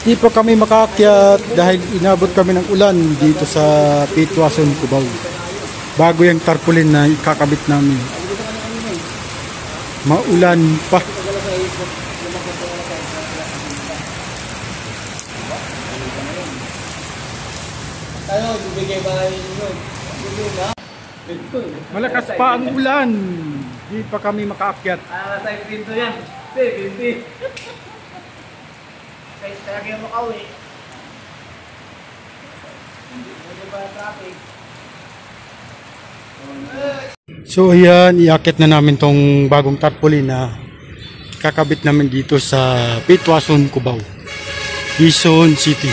Di pa kami makaakyat dahil inabot kami ng ulan dito sa Pitwason, Cubao. Bago yung tarpaulin na ikakabit namin. Maulan pa. Malakas pa ang ulan. Di pa kami makaakyat. Sa pinto yan. Pinti. Kaya talaga yung makawi. Hindi ba traffic? So ayan, iakit na namin tong bagong tarpaulin na kakabit namin dito sa Pitwason, Cubao, Quezon City.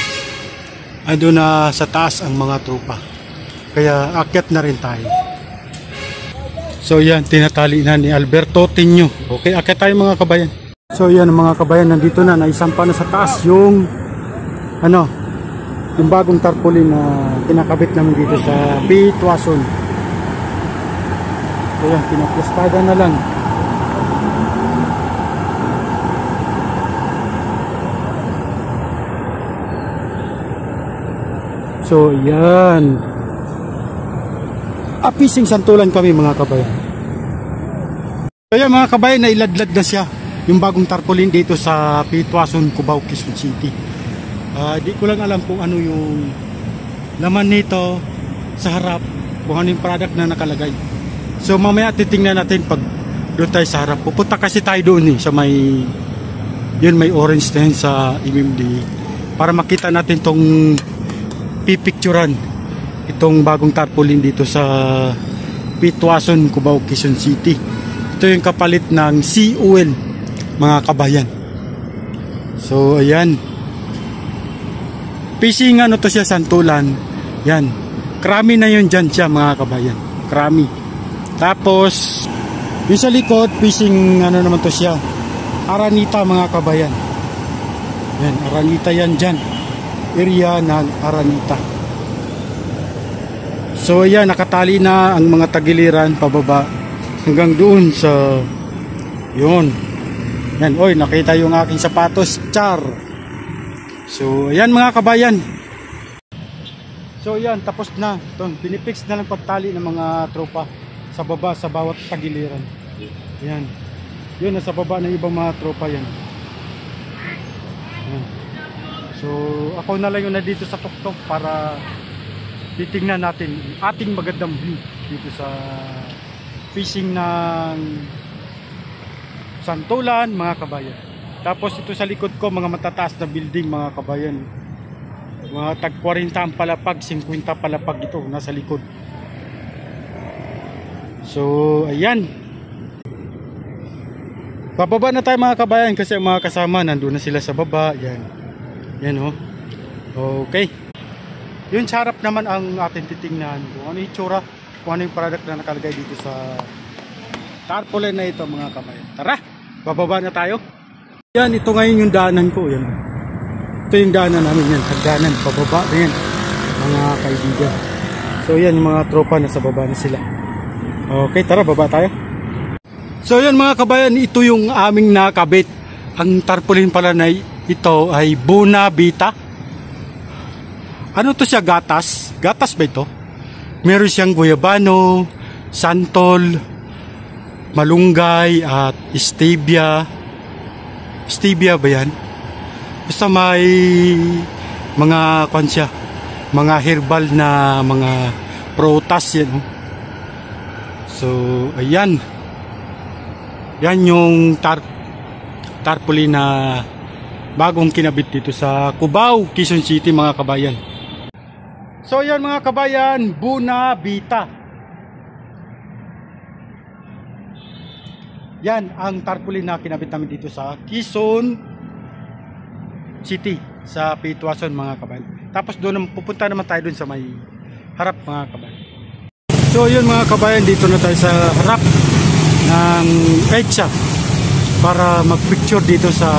Ando na sa taas ang mga tropa. Kaya akyat na rin tayo. So yan, tinatali na ni Alberto Tinio. Okay, akyat tayo mga kabayan. So yan mga kabayan, nandito na, naisampa na sa taas yung yung bagong tarpaulin na kinakabit namin dito sa Pitwason. So yan, pinaplastada na lang. So yan, apising santulan kami mga kabayan. So yan mga kabayan, nailadlad na siya yung bagong tarpaulin dito sa Pitwason, Cubao, Quezon City. Di ko lang alam kung ano yung laman nito sa harap, kung ano yung product na nakalagay. So mamaya titingnan natin pag doon tayo sa harap. Pupunta kasi tayo doon sa may orange na yun sa MMD para makita natin tong pipicturan itong bagong tarpaulin dito sa Pitwason, Cubao, Quezon City. Ito yung kapalit ng COL mga kabayan. So ayan, fishing to siya, santulan. Yan, krami na yun dyan siya mga kabayan, krami. Tapos yung sa likod, fishing naman to siya, Aranita mga kabayan. Yan, Aranita yan dyan, area ng Aranita. So ayan, nakatali na ang mga tagiliran pababa hanggang doon sa yun. Yan, oy, nakita yung aking sapatos, char. So ayan mga kabayan. So ayan, tapos na. Pinipix na lang pagtali ng mga tropa sa baba, sa bawat tagiliran. Ayan, yun, nasa baba ng ibang mga tropa yan. Ayan. So ako na lang yung nandito sa tuktok para titingnan natin ating magandang view dito sa fishing ng santulan mga kabayan. Tapos ito sa likod ko, mga matataas na building mga kabayan. Mga tag 40 ang palapag, 50 palapag ito nasa likod. So ayan, bababa na tayo mga kabayan kasi ang mga kasama nandun na sila sa baba. Yan, yan okay. Yun sa harap naman ang atin titingnan kung ano yung itsura, kung ano yung product na nakalagay dito sa tarpaulin na ito mga kabayan. Tara, bababa na tayo. Yan, ito ngayon yung daanan ko. Yan, ito yung daanan namin yan, hagdanan, pababa na yan mga kaibigan. So yan, yung mga tropa na sa baba na sila. Okay, tara, baba tayo. So yan mga kabayan, ito yung aming nakabit. Ang tarpaulin pala na ito ay Bonavita. Ano to siya, gatas? Gatas ba ito? Meron siyang guyabano, santol, malunggay at stevia. Stevia ba yan? Basta may mga siya, mga herbal na mga prutas yan. So ayan, yan yung tarpaulin na bagong kinabit dito sa Cubao, Quezon City mga kabayan. So yan mga kabayan, Bonavita. Yan ang tarpaulin na kinabit namin dito sa Quezon City, sa Pitwason mga kabayan. Tapos doon pupunta naman tayo doon sa may harap mga kabayan. So yun mga kabayan, dito na tayo sa harap ng EDSA para magpicture dito sa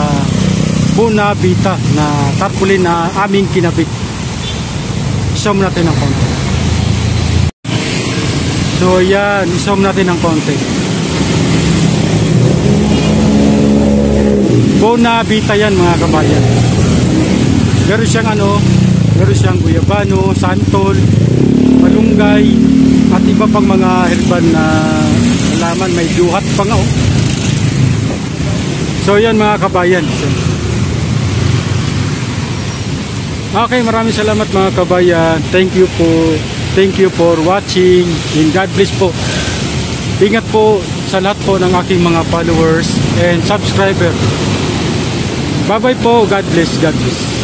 Bonavita na tarpaulin na aming kinabit. Zoom natin ng konti. So yan, zoom natin ng konti. Bonavita yan mga kabayan. Meron siyang meron siyang guyabano, santol, malunggay, at iba pang mga herban na halaman. May duhat pa nga oh. So yan mga kabayan. Okay, maraming salamat mga kabayan. Thank you po. Thank you for watching. And God bless po. Ingat po sa lahat po ng aking mga followers and subscriber. Bye bye po. God bless. God bless.